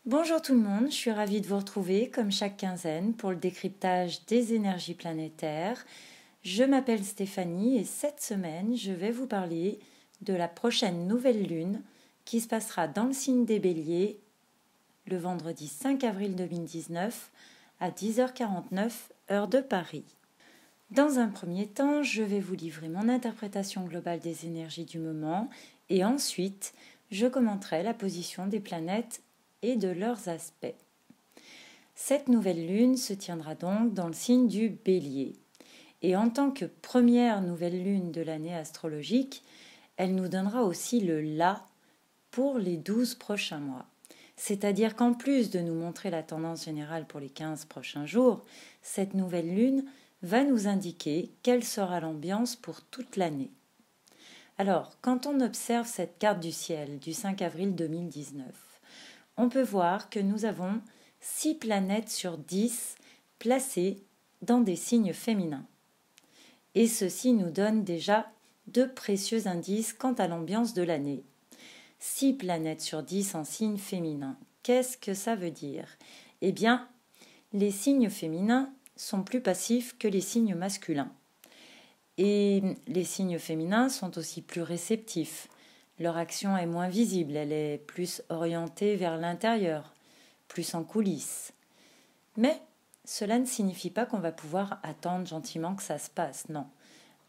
Bonjour tout le monde, je suis ravie de vous retrouver comme chaque quinzaine pour le décryptage des énergies planétaires. Je m'appelle Stéphanie et cette semaine je vais vous parler de la prochaine nouvelle lune qui se passera dans le signe des Béliers le vendredi 5 avril 2019 à 10h49 heure de Paris. Dans un premier temps, je vais vous livrer mon interprétation globale des énergies du moment et ensuite je commenterai la position des planètes et de leurs aspects. Cette nouvelle lune se tiendra donc dans le signe du Bélier. Et en tant que première nouvelle lune de l'année astrologique, elle nous donnera aussi le là pour les 12 prochains mois. C'est-à-dire qu'en plus de nous montrer la tendance générale pour les 15 prochains jours, cette nouvelle lune va nous indiquer quelle sera l'ambiance pour toute l'année. Alors, quand on observe cette carte du ciel du 5 avril 2019, on peut voir que nous avons 6 planètes sur 10 placées dans des signes féminins. Et ceci nous donne déjà de précieux indices quant à l'ambiance de l'année. 6 planètes sur 10 en signes féminins. Qu'est-ce que ça veut dire ? Eh bien, les signes féminins sont plus passifs que les signes masculins. Et les signes féminins sont aussi plus réceptifs. Leur action est moins visible, elle est plus orientée vers l'intérieur, plus en coulisses. Mais cela ne signifie pas qu'on va pouvoir attendre gentiment que ça se passe, non.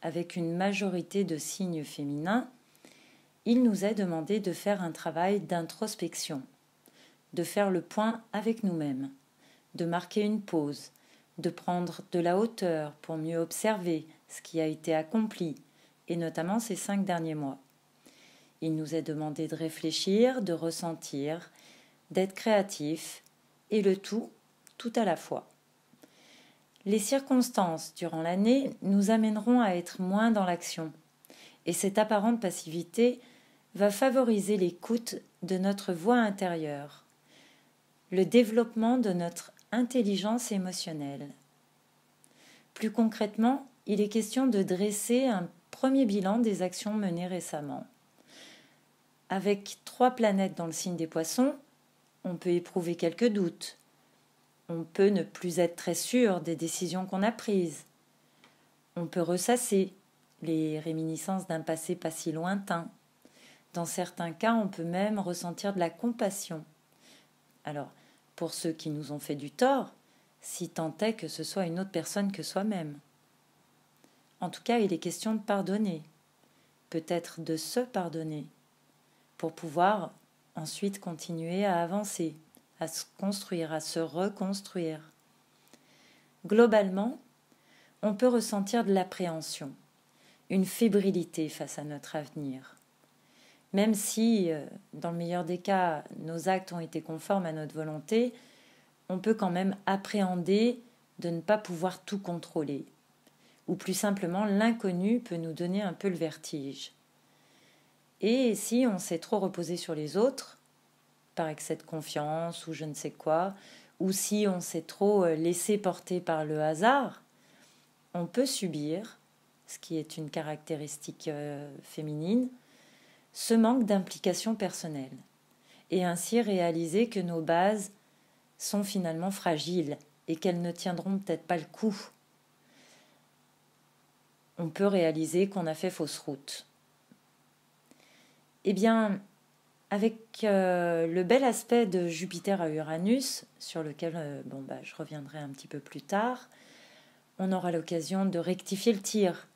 Avec une majorité de signes féminins, il nous est demandé de faire un travail d'introspection, de faire le point avec nous-mêmes, de marquer une pause, de prendre de la hauteur pour mieux observer ce qui a été accompli, et notamment ces 5 derniers mois. Il nous est demandé de réfléchir, de ressentir, d'être créatif, et le tout à la fois. Les circonstances durant l'année nous amèneront à être moins dans l'action, et cette apparente passivité va favoriser l'écoute de notre voix intérieure, le développement de notre intelligence émotionnelle. Plus concrètement, il est question de dresser un premier bilan des actions menées récemment. Avec 3 planètes dans le signe des Poissons, on peut éprouver quelques doutes. On peut ne plus être très sûr des décisions qu'on a prises. On peut ressasser les réminiscences d'un passé pas si lointain. Dans certains cas, on peut même ressentir de la compassion. Alors, pour ceux qui nous ont fait du tort, si tant est que ce soit une autre personne que soi-même. En tout cas, il est question de pardonner, peut-être de se pardonner, pour pouvoir ensuite continuer à avancer, à se construire, à se reconstruire. Globalement, on peut ressentir de l'appréhension, une fébrilité face à notre avenir. Même si, dans le meilleur des cas, nos actes ont été conformes à notre volonté, on peut quand même appréhender de ne pas pouvoir tout contrôler. Ou plus simplement, l'inconnu peut nous donner un peu le vertige. Et si on s'est trop reposé sur les autres, par excès de confiance ou je ne sais quoi, ou si on s'est trop laissé porter par le hasard, on peut subir, ce qui est une caractéristique féminine, ce manque d'implication personnelle, et ainsi réaliser que nos bases sont finalement fragiles et qu'elles ne tiendront peut-être pas le coup. On peut réaliser qu'on a fait fausse route. Eh bien, avec le bel aspect de Jupiter à Uranus, sur lequel je reviendrai un petit peu plus tard, on aura l'occasion de rectifier le tir.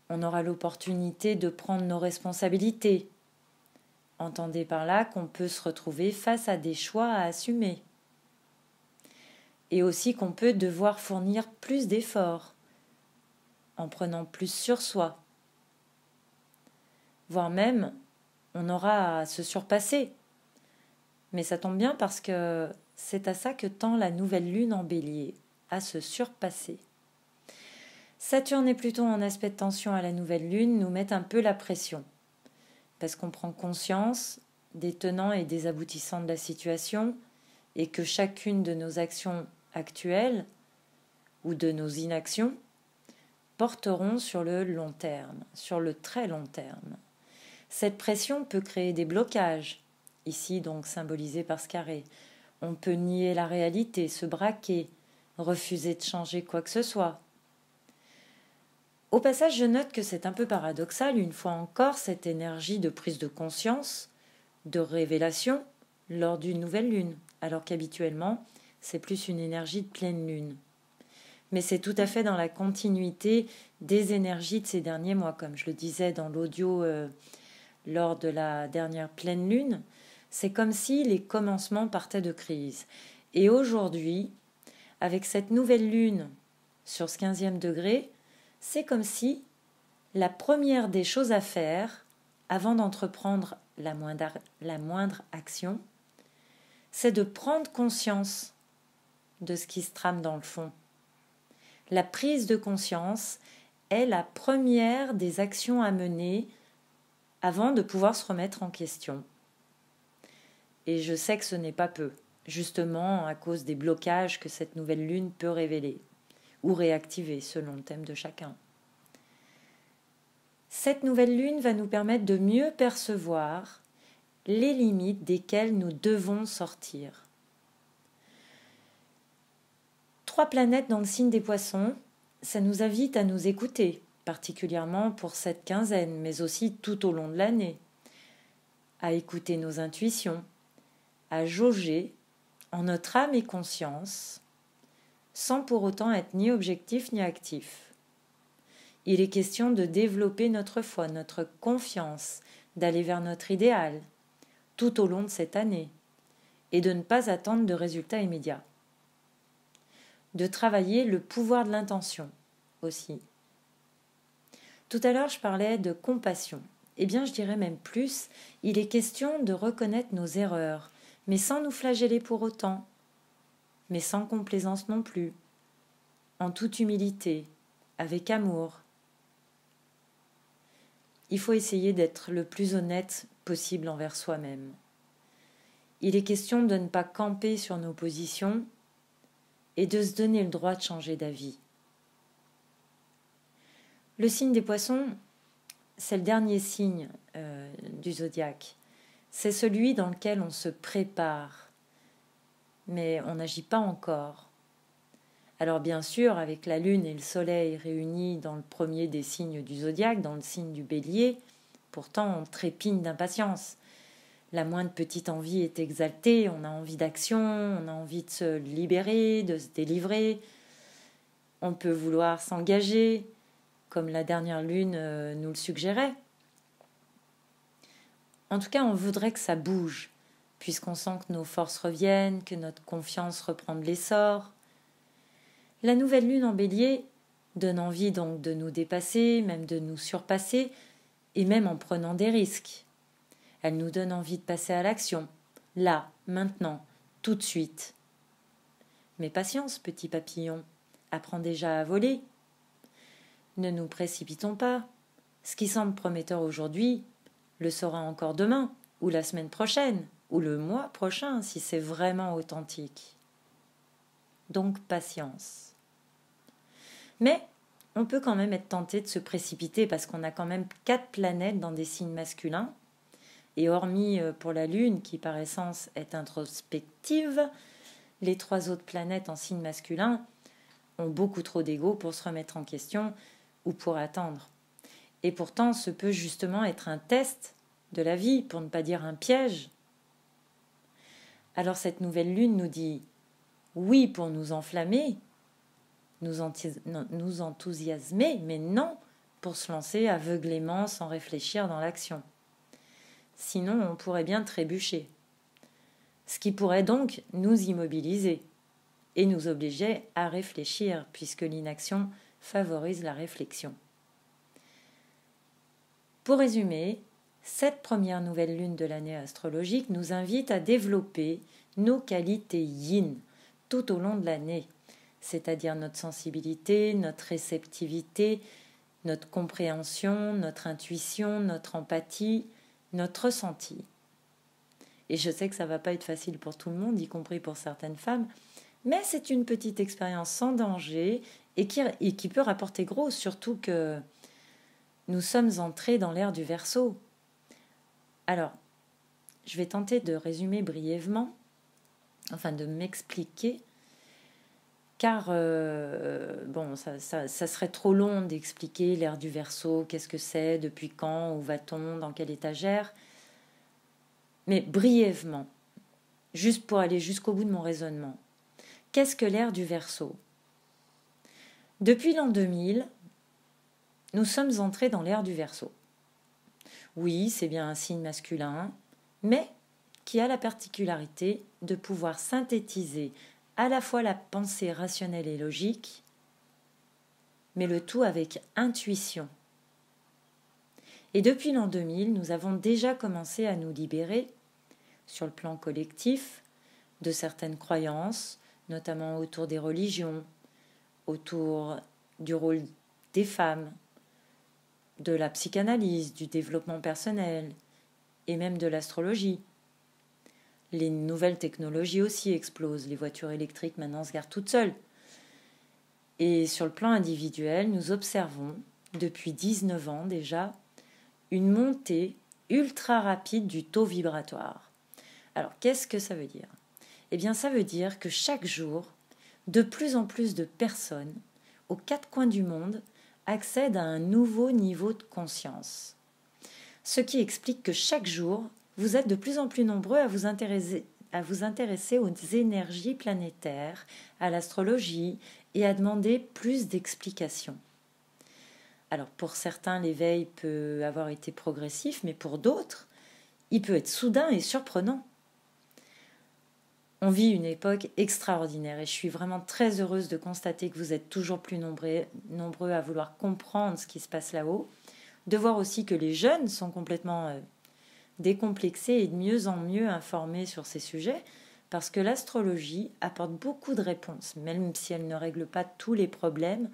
On aura l'opportunité de prendre nos responsabilités. Entendez par là qu'on peut se retrouver face à des choix à assumer. Et aussi qu'on peut devoir fournir plus d'efforts, en prenant plus sur soi. Voire même, on aura à se surpasser. Mais ça tombe bien parce que c'est à ça que tend la nouvelle lune en Bélier, à se surpasser. Saturne est plutôt en aspect de tension à la nouvelle lune, nous met un peu la pression. Parce qu'on prend conscience des tenants et des aboutissants de la situation et que chacune de nos actions actuelles ou de nos inactions porteront sur le long terme, sur le très long terme. Cette pression peut créer des blocages ici donc symbolisé par ce carré. On peut nier la réalité, se braquer, refuser de changer quoi que ce soit. Au passage, je note que c'est un peu paradoxal, une fois encore, cette énergie de prise de conscience, de révélation, lors d'une nouvelle lune, alors qu'habituellement, c'est plus une énergie de pleine lune. Mais c'est tout à fait dans la continuité des énergies de ces derniers mois, comme je le disais dans l'audio lors de la dernière pleine lune. C'est comme si les commencements partaient de crise. Et aujourd'hui, avec cette nouvelle lune sur ce 15e degré, c'est comme si la première des choses à faire, avant d'entreprendre la moindre action, c'est de prendre conscience de ce qui se trame dans le fond. La prise de conscience est la première des actions à mener avant de pouvoir se remettre en question. Et je sais que ce n'est pas peu, justement à cause des blocages que cette nouvelle lune peut révéler ou réactiver selon le thème de chacun. Cette nouvelle lune va nous permettre de mieux percevoir les limites desquelles nous devons sortir. 3 planètes dans le signe des Poissons, ça nous invite à nous écouter, particulièrement pour cette quinzaine, mais aussi tout au long de l'année, à écouter nos intuitions, à jauger en notre âme et conscience, sans pour autant être ni objectif ni actif. Il est question de développer notre foi, notre confiance, d'aller vers notre idéal, tout au long de cette année, et de ne pas attendre de résultats immédiats. De travailler le pouvoir de l'intention aussi. Tout à l'heure, je parlais de compassion. Eh bien, je dirais même plus, il est question de reconnaître nos erreurs, mais sans nous flageller pour autant, mais sans complaisance non plus, en toute humilité, avec amour. Il faut essayer d'être le plus honnête possible envers soi-même. Il est question de ne pas camper sur nos positions et de se donner le droit de changer d'avis. Le signe des Poissons, c'est le dernier signe du zodiaque. C'est celui dans lequel on se prépare, mais on n'agit pas encore. Alors bien sûr, avec la Lune et le Soleil réunis dans le premier des signes du zodiaque, dans le signe du Bélier, pourtant on trépigne d'impatience. La moindre petite envie est exaltée, on a envie d'action, on a envie de se libérer, de se délivrer. On peut vouloir s'engager, comme la dernière lune nous le suggérait. En tout cas, on voudrait que ça bouge, puisqu'on sent que nos forces reviennent, que notre confiance reprend de l'essor. La nouvelle lune en Bélier donne envie donc de nous dépasser, même de nous surpasser, et même en prenant des risques. Elle nous donne envie de passer à l'action, là, maintenant, tout de suite. Mais patience, petit papillon, apprends déjà à voler. Ne nous précipitons pas. Ce qui semble prometteur aujourd'hui le sera encore demain, ou la semaine prochaine, ou le mois prochain, si c'est vraiment authentique. Donc patience. Mais on peut quand même être tenté de se précipiter parce qu'on a quand même 4 planètes dans des signes masculins. Et hormis pour la Lune, qui par essence est introspective, les 3 autres planètes en signe masculin ont beaucoup trop d'ego pour se remettre en question ou pour attendre. Et pourtant, ce peut justement être un test de la vie, pour ne pas dire un piège. Alors cette nouvelle lune nous dit oui pour nous enflammer, nous enthousiasmer, mais non pour se lancer aveuglément sans réfléchir dans l'action. Sinon, on pourrait bien trébucher. Ce qui pourrait donc nous immobiliser et nous obliger à réfléchir, puisque l'inaction favorise la réflexion. Pour résumer, cette première nouvelle lune de l'année astrologique nous invite à développer nos qualités yin tout au long de l'année, c'est-à-dire notre sensibilité, notre réceptivité, notre compréhension, notre intuition, notre empathie, notre ressenti. Et je sais que ça ne va pas être facile pour tout le monde, y compris pour certaines femmes, mais c'est une petite expérience sans danger et qui peut rapporter gros, surtout que nous sommes entrés dans l'ère du Verseau. Alors, je vais tenter de résumer brièvement, enfin de m'expliquer, car ça serait trop long d'expliquer l'ère du Verseau, qu'est-ce que c'est, depuis quand, où va-t-on, dans quelle étagère. Mais brièvement, juste pour aller jusqu'au bout de mon raisonnement. Qu'est-ce que l'ère du Verseau ? Depuis l'an 2000, nous sommes entrés dans l'ère du Verseau. Oui, c'est bien un signe masculin, mais qui a la particularité de pouvoir synthétiser à la fois la pensée rationnelle et logique, mais le tout avec intuition. Et depuis l'an 2000, nous avons déjà commencé à nous libérer, sur le plan collectif, de certaines croyances, notamment autour des religions, autour du rôle des femmes, de la psychanalyse, du développement personnel et même de l'astrologie. Les nouvelles technologies aussi explosent. Les voitures électriques maintenant se garent toutes seules. Et sur le plan individuel, nous observons, depuis 19 ans déjà, une montée ultra rapide du taux vibratoire. Alors, qu'est-ce que ça veut dire ? Eh bien, ça veut dire que chaque jour, de plus en plus de personnes, aux quatre coins du monde, accèdent à un nouveau niveau de conscience. Ce qui explique que chaque jour, vous êtes de plus en plus nombreux à vous intéresser aux énergies planétaires, à l'astrologie et à demander plus d'explications. Alors pour certains, l'éveil peut avoir été progressif, mais pour d'autres, il peut être soudain et surprenant. On vit une époque extraordinaire et je suis vraiment très heureuse de constater que vous êtes toujours plus nombreux à vouloir comprendre ce qui se passe là-haut, de voir aussi que les jeunes sont complètement décomplexés et de mieux en mieux informés sur ces sujets, parce que l'astrologie apporte beaucoup de réponses, même si elle ne règle pas tous les problèmes,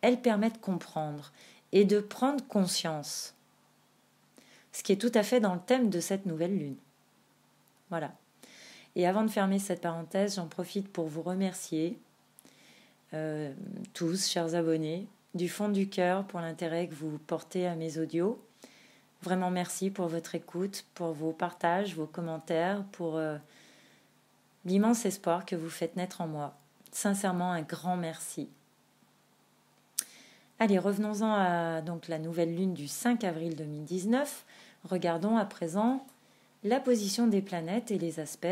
elle permet de comprendre et de prendre conscience, ce qui est tout à fait dans le thème de cette nouvelle lune. Voilà. Et avant de fermer cette parenthèse, j'en profite pour vous remercier tous, chers abonnés, du fond du cœur pour l'intérêt que vous portez à mes audios. Vraiment merci pour votre écoute, pour vos partages, vos commentaires, pour l'immense espoir que vous faites naître en moi. Sincèrement, un grand merci. Allez, revenons-en à donc, la nouvelle lune du 5 avril 2019. Regardons à présent la position des planètes et les aspects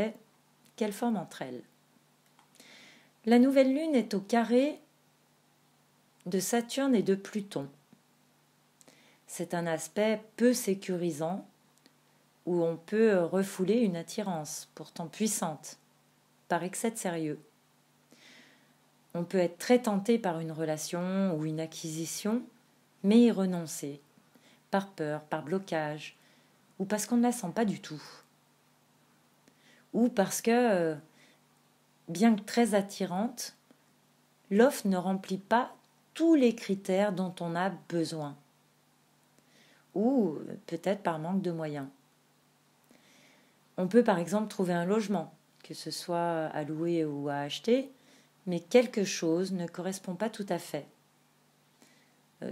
qu'elles forment entre elles. La nouvelle lune est au carré de Saturne et de Pluton. C'est un aspect peu sécurisant où on peut refouler une attirance, pourtant puissante, par excès de sérieux. On peut être très tenté par une relation ou une acquisition, mais y renoncer, par peur, par blocage, ou parce qu'on ne la sent pas du tout. Ou parce que, bien que très attirante, l'offre ne remplit pas tous les critères dont on a besoin. Ou peut-être par manque de moyens. On peut par exemple trouver un logement, que ce soit à louer ou à acheter, mais quelque chose ne correspond pas tout à fait.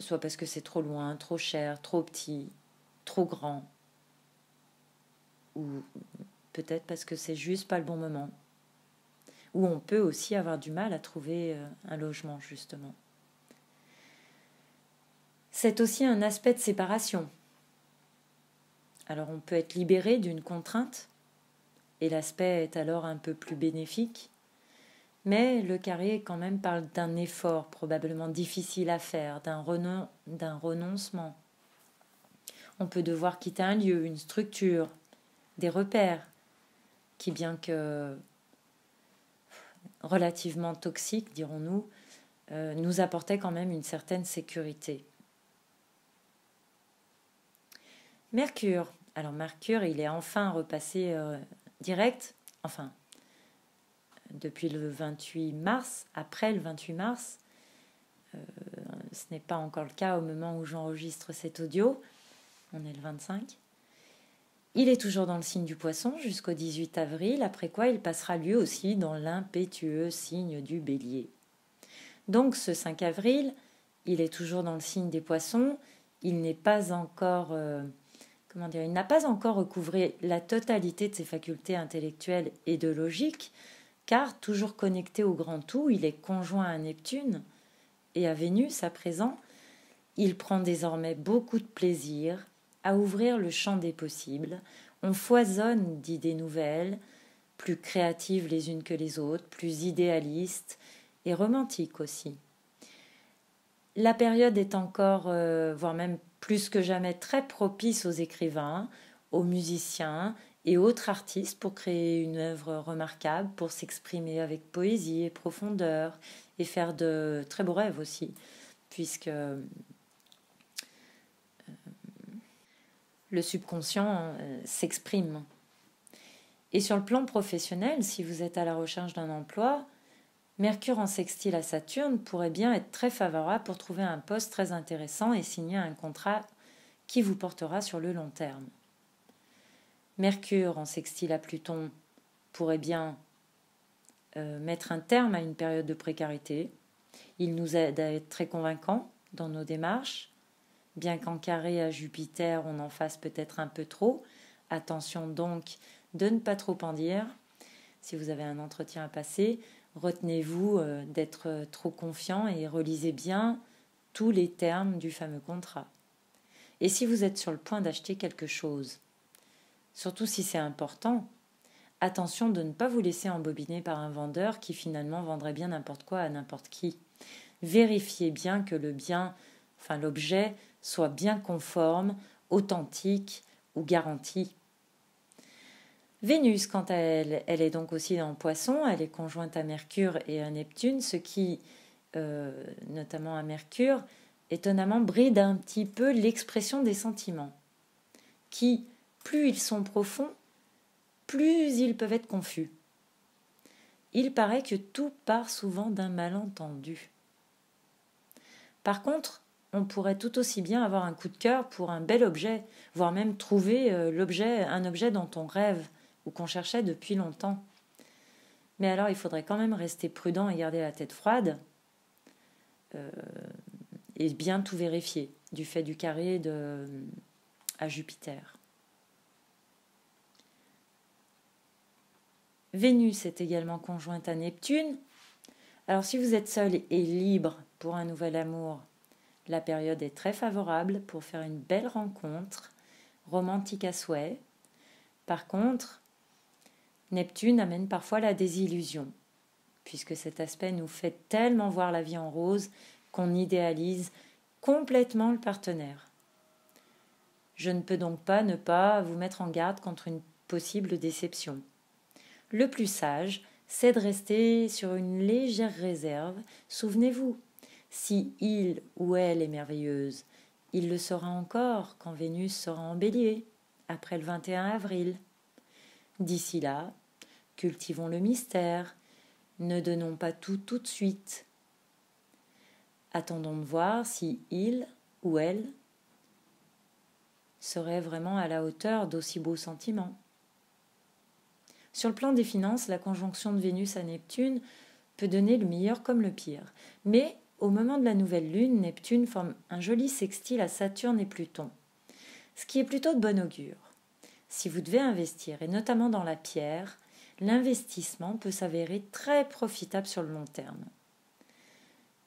Soit parce que c'est trop loin, trop cher, trop petit, trop grand. Ou peut-être parce que c'est juste pas le bon moment. Ou on peut aussi avoir du mal à trouver un logement, justement. C'est aussi un aspect de séparation. Alors on peut être libéré d'une contrainte, et l'aspect est alors un peu plus bénéfique, mais le carré quand même parle d'un effort probablement difficile à faire, d'un renoncement. On peut devoir quitter un lieu, une structure, des repères, qui bien que relativement toxiques, dirons-nous, nous apportaient quand même une certaine sécurité. Mercure. Alors Mercure, il est enfin repassé direct, enfin, depuis le 28 mars, après le 28 mars. Ce n'est pas encore le cas au moment où j'enregistre cet audio. On est le 25. Il est toujours dans le signe du Poisson jusqu'au 18 avril, après quoi il passera lui aussi dans l'impétueux signe du Bélier. Donc ce 5 avril, il est toujours dans le signe des Poissons. Il n'est pas encore... comment dire, il n'a pas encore recouvré la totalité de ses facultés intellectuelles et de logique, car toujours connecté au grand tout, il est conjoint à Neptune et à Vénus à présent. Il prend désormais beaucoup de plaisir à ouvrir le champ des possibles. On foisonne d'idées nouvelles, plus créatives les unes que les autres, plus idéalistes et romantiques aussi. La période est encore, voire même plus que jamais, très propice aux écrivains, aux musiciens et autres artistes pour créer une œuvre remarquable, pour s'exprimer avec poésie et profondeur et faire de très beaux rêves aussi, puisque le subconscient s'exprime. Et sur le plan professionnel, si vous êtes à la recherche d'un emploi, Mercure en sextile à Saturne pourrait bien être très favorable pour trouver un poste très intéressant et signer un contrat qui vous portera sur le long terme. Mercure en sextile à Pluton pourrait bien mettre un terme à une période de précarité. Il nous aide à être très convaincants dans nos démarches, bien qu'en carré à Jupiter, on en fasse peut-être un peu trop. Attention donc de ne pas trop en dire. Si vous avez un entretien à passer, retenez-vous d'être trop confiant et relisez bien tous les termes du fameux contrat. Et si vous êtes sur le point d'acheter quelque chose, surtout si c'est important, attention de ne pas vous laisser embobiner par un vendeur qui finalement vendrait bien n'importe quoi à n'importe qui. Vérifiez bien que l'objet soit bien conforme, authentique ou garanti. Vénus, quant à elle, elle est donc aussi en Poisson, elle est conjointe à Mercure et à Neptune, ce qui, notamment à Mercure, étonnamment bride un petit peu l'expression des sentiments, qui, plus ils sont profonds, plus ils peuvent être confus. Il paraît que tout part souvent d'un malentendu. Par contre, on pourrait tout aussi bien avoir un coup de cœur pour un bel objet, voire même trouver un objet dont on rêve ou qu'on cherchait depuis longtemps. Mais alors, il faudrait quand même rester prudent et garder la tête froide et bien tout vérifier du fait du carré à Jupiter. Vénus est également conjointe à Neptune. Alors, si vous êtes seul et libre pour un nouvel amour, la période est très favorable pour faire une belle rencontre, romantique à souhait. Par contre, Neptune amène parfois la désillusion, puisque cet aspect nous fait tellement voir la vie en rose qu'on idéalise complètement le partenaire. Je ne peux donc pas ne pas vous mettre en garde contre une possible déception. Le plus sage, c'est de rester sur une légère réserve. Souvenez-vous, si il ou elle est merveilleuse, il le sera encore quand Vénus sera en Bélier, après le 21 avril. D'ici là, cultivons le mystère, ne donnons pas tout de suite. Attendons de voir si il ou elle serait vraiment à la hauteur d'aussi beaux sentiments. Sur le plan des finances, la conjonction de Vénus à Neptune peut donner le meilleur comme le pire. Mais au moment de la nouvelle lune, Neptune forme un joli sextile à Saturne et Pluton, ce qui est plutôt de bon augure. Si vous devez investir, et notamment dans la pierre, l'investissement peut s'avérer très profitable sur le long terme.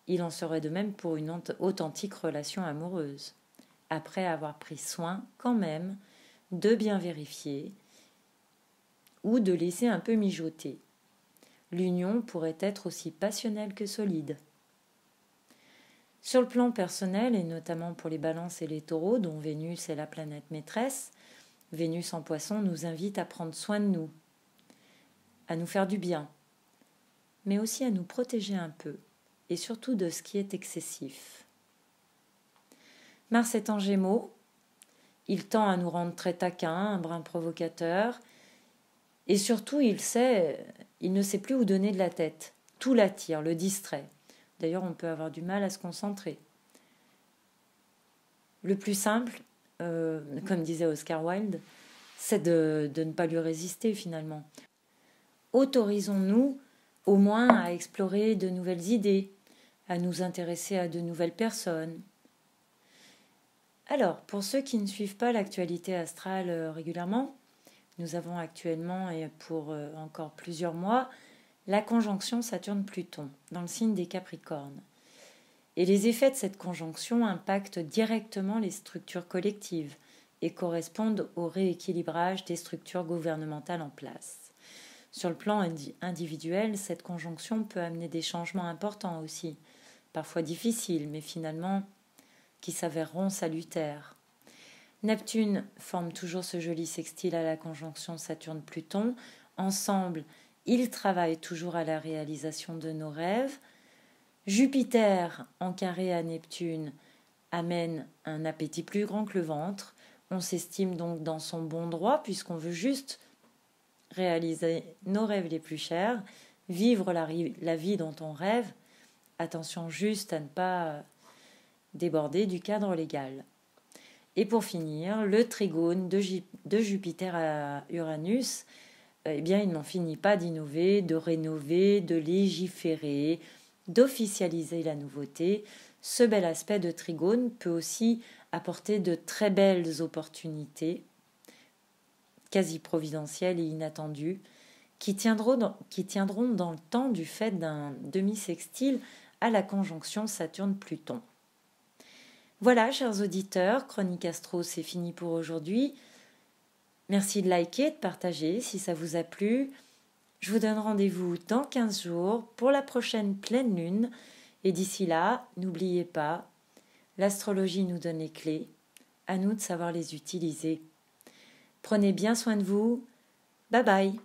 Il en serait de même pour une authentique relation amoureuse, après avoir pris soin quand même de bien vérifier ou de laisser un peu mijoter. L'union pourrait être aussi passionnelle que solide. Sur le plan personnel, et notamment pour les balances et les taureaux, dont Vénus est la planète maîtresse, Vénus en Poisson nous invite à prendre soin de nous, à nous faire du bien, mais aussi à nous protéger un peu, et surtout de ce qui est excessif. Mars est en Gémeaux, il tend à nous rendre très taquins, un brin provocateur, et surtout il ne sait plus où donner de la tête. Tout l'attire, le distrait. D'ailleurs, on peut avoir du mal à se concentrer. Le plus simple, comme disait Oscar Wilde, c'est de ne pas lui résister finalement. Autorisons-nous au moins à explorer de nouvelles idées, à nous intéresser à de nouvelles personnes, Alors, pour ceux qui ne suivent pas l'actualité astrale régulièrement, nous avons actuellement, et pour encore plusieurs mois, la conjonction Saturne-Pluton dans le signe des Capricornes. Et les effets de cette conjonction impactent directement les structures collectives et correspondent au rééquilibrage des structures gouvernementales en place. Sur le plan individuel, cette conjonction peut amener des changements importants aussi, parfois difficiles, mais finalement qui s'avéreront salutaires. Neptune forme toujours ce joli sextile à la conjonction Saturne-Pluton. Ensemble, ils travaillent toujours à la réalisation de nos rêves. Jupiter, en carré à Neptune, amène un appétit plus grand que le ventre. On s'estime donc dans son bon droit puisqu'on veut juste réaliser nos rêves les plus chers, vivre la vie dont on rêve. Attention juste à ne pas déborder du cadre légal. Et pour finir, le trigone de Jupiter à Uranus, eh bien, il n'en finit pas d'innover, de rénover, de légiférer, d'officialiser la nouveauté. Ce bel aspect de trigone peut aussi apporter de très belles opportunités, quasi providentielles et inattendues, qui tiendront dans le temps du fait d'un demi-sextile à la conjonction Saturne-Pluton. Voilà, chers auditeurs, Chronique Astro, c'est fini pour aujourd'hui. Merci de liker, de partager si ça vous a plu. Je vous donne rendez-vous dans 15 jours pour la prochaine pleine lune. Et d'ici là, n'oubliez pas, l'astrologie nous donne les clés. À nous de savoir les utiliser. Prenez bien soin de vous. Bye bye.